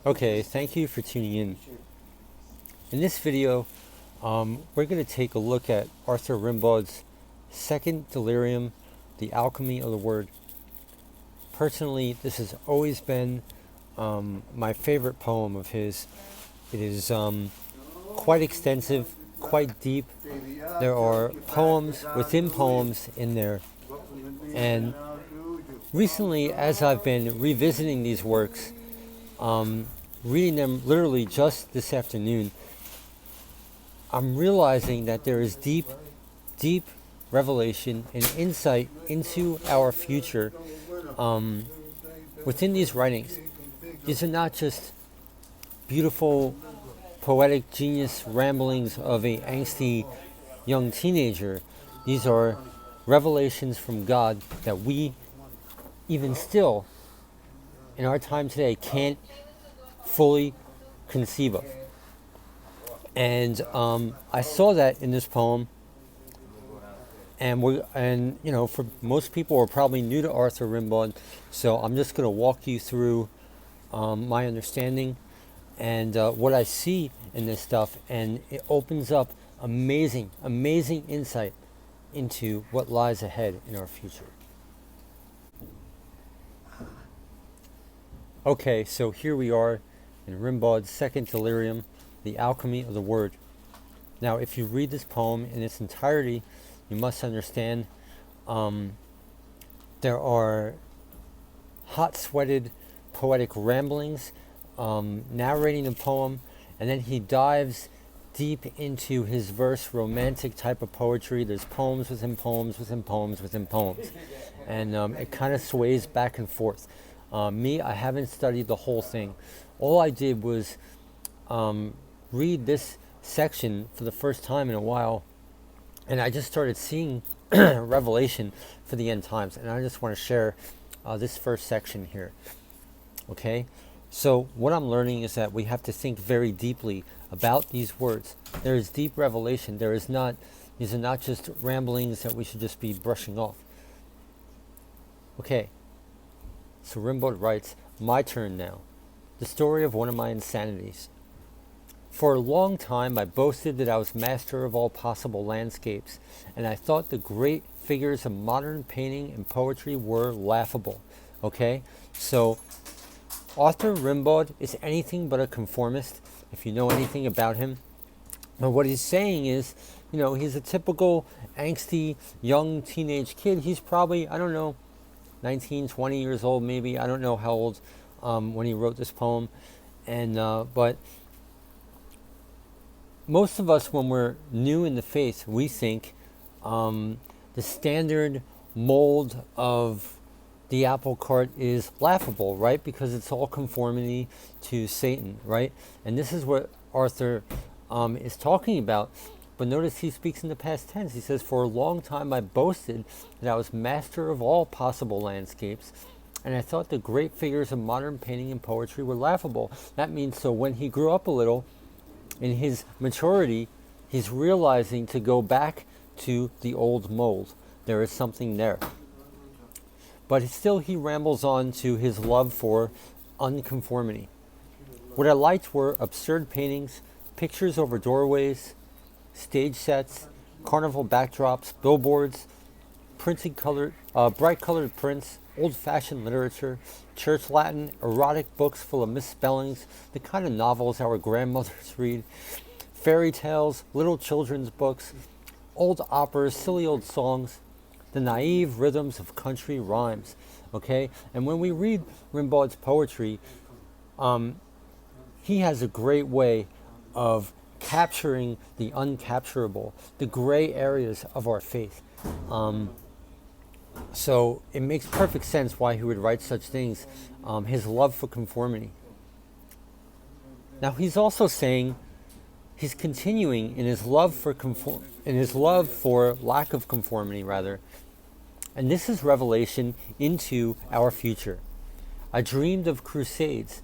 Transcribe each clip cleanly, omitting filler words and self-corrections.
Okay, thank you for tuning in. In this video, we're going to take a look at Arthur Rimbaud's second Delirium, The Alchemy of the Word. Personally, this has always been my favorite poem of his. It is quite extensive, quite deep. There are poems within poems in there. And recently, as I've been revisiting these works, reading them literally just this afternoon, I'm realizing that there is deep, deep revelation and insight into our future within these writings. These are not just beautiful, poetic genius ramblings of a angsty young teenager. These are revelations from God that we, even still, in our time today, can't fully conceive of. And I saw that in this poem, and for most people who are probably new to Arthur Rimbaud, so I'm just going to walk you through my understanding and what I see in this stuff, and it opens up amazing, amazing insight into what lies ahead in our future. Okay, so here we are in Rimbaud's second Delirium, The Alchemy of the Word. Now, if you read this poem in its entirety, you must understand there are hot-sweated poetic ramblings narrating the poem, and then he dives deep into his verse romantic type of poetry. There's poems within poems within poems within poems, and it kind of sways back and forth. I haven't studied the whole thing. All I did was read this section for the first time in a while, and I just started seeing revelation for the end times, and I just want to share this first section here. Okay, so what I'm learning is that we have to think very deeply about these words. There is deep revelation. These are not just ramblings that we should just be brushing off. Okay, so Rimbaud writes, "My turn now. The story of one of my insanities. For a long time I boasted that I was master of all possible landscapes, and I thought the great figures of modern painting and poetry were laughable." Okay, so Arthur Rimbaud is anything but a conformist, if you know anything about him. But what he's saying is, he's a typical angsty young teenage kid. He's probably, 19, 20 years old maybe. I don't know how old when he wrote this poem. And but most of us, when we're new in the faith, we think the standard mold of the apple cart is laughable, right? Because it's all conformity to Satan, right? And this is what Arthur is talking about. But notice he speaks in the past tense. He says, "For a long time I boasted that I was master of all possible landscapes, and I thought the great figures of modern painting and poetry were laughable." That means, so when he grew up a little, in his maturity, he's realizing to go back to the old mold. There is something there. But still he rambles on to his love for unconformity. What I liked were absurd paintings, pictures over doorways, stage sets, carnival backdrops, billboards, bright colored prints, old-fashioned literature, church Latin, erotic books full of misspellings, the kind of novels our grandmothers read, fairy tales, little children's books, old operas, silly old songs, the naive rhythms of country rhymes. Okay, and when we read Rimbaud's poetry, he has a great way of capturing the uncapturable, the gray areas of our faith. So it makes perfect sense why he would write such things. His love for conformity. Now he's also saying, he's continuing in his love for lack of conformity, rather. And this is revelation into our future. I dreamed of crusades,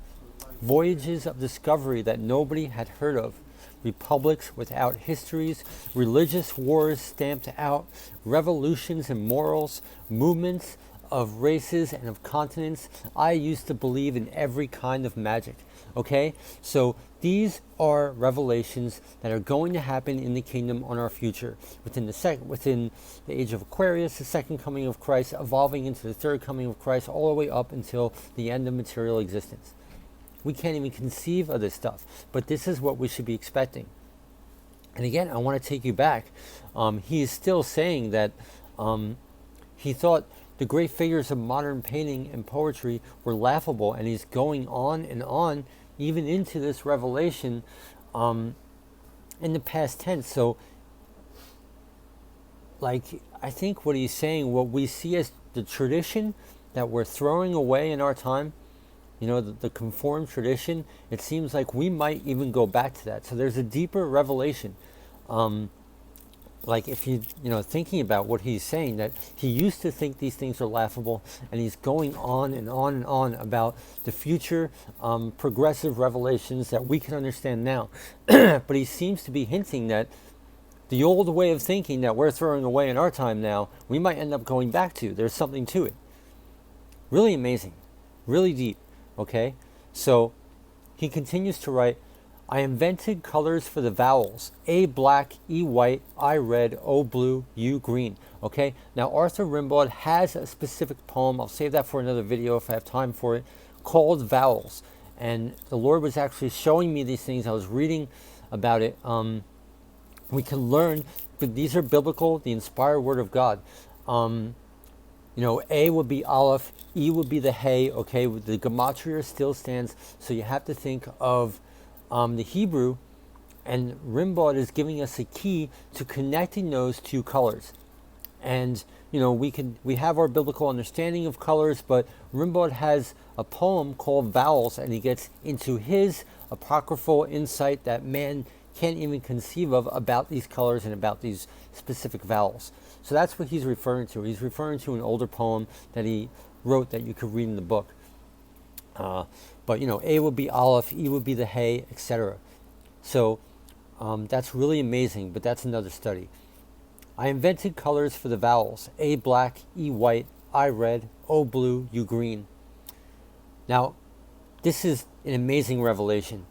voyages of discovery that nobody had heard of, republics without histories, religious wars stamped out, revolutions in morals, movements of races and of continents. I used to believe in every kind of magic. Okay, so these are revelations that are going to happen in the kingdom on our future, within the age of Aquarius, the second coming of Christ, evolving into the third coming of Christ, all the way up until the end of material existence. We can't even conceive of this stuff, but this is what we should be expecting. And again, I want to take you back. He is still saying that he thought the great figures of modern painting and poetry were laughable, and he's going on and on, even into this revelation in the past tense. So, like, I think what he's saying, what we see as the tradition that we're throwing away in our time, you know, the conformed tradition, it seems like we might even go back to that. So there's a deeper revelation. Like if you thinking about what he's saying, that he used to think these things are laughable, and he's going on and on and on about the future progressive revelations that we can understand now. But he seems to be hinting that the old way of thinking that we're throwing away in our time now, we might end up going back to. There's something to it. Really amazing. Really deep. Okay? So he continues to write, I invented colors for the vowels. A black, E white, I red, O blue, U green. Okay? Now Arthur Rimbaud has a specific poem, I'll save that for another video if I have time for it, called Vowels. And the Lord was actually showing me these things. I was reading about it. We can learn, but these are biblical, the inspired word of God. A would be Aleph, E would be the Hey, okay? The gematria still stands, so you have to think of the Hebrew, and Rimbaud is giving us a key to connecting those two colors. And we have our biblical understanding of colors, but Rimbaud has a poem called Vowels, and he gets into his apocryphal insight that man can't even conceive of about these colors and about these specific vowels. So that's what he's referring to. He's referring to an older poem that he wrote that you could read in the book. But A would be Aleph, E would be the Hey, etc. So that's really amazing, but that's another study. I invented colors for the vowels. A black, E white, I red, O blue, U green. Now, this is an amazing revelation.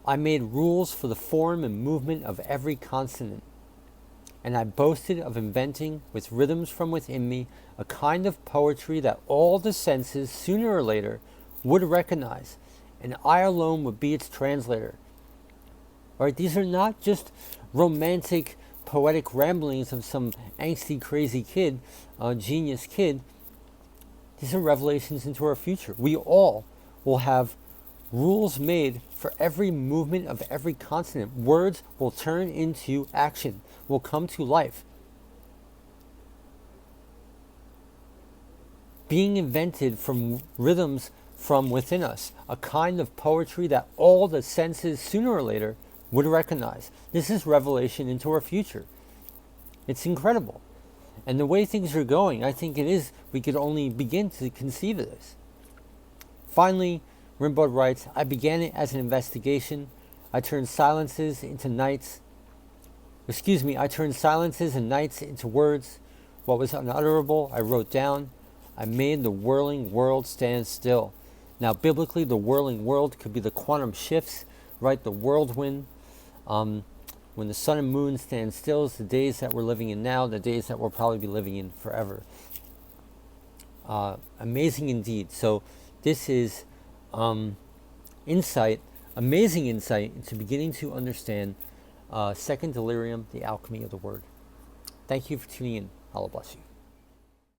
I made rules for the form and movement of every consonant, and I boasted of inventing, with rhythms from within me, a kind of poetry that all the senses, sooner or later, would recognize, and I alone would be its translator. All right, these are not just romantic, poetic ramblings of some angsty, crazy kid, genius kid. These are revelations into our future. We all will have rules made for every movement of every consonant. Words will turn into action, will come to life. Being invented from rhythms from within us, a kind of poetry that all the senses sooner or later would recognize. This is revelation into our future. It's incredible. And the way things are going, I think we could only begin to conceive of this. Finally, Rimbaud writes, I began it as an investigation. I turned silences and nights into words. What was unutterable, I wrote down. I made the whirling world stand still. Now, biblically, the whirling world could be the quantum shifts, right? The whirlwind. When the sun and moon stand still, it's the days that we're living in now, the days that we'll probably be living in forever. Amazing indeed. So this is amazing insight into beginning to understand second Delirium, the alchemy of the word. Thank you for tuning in. Allah bless you.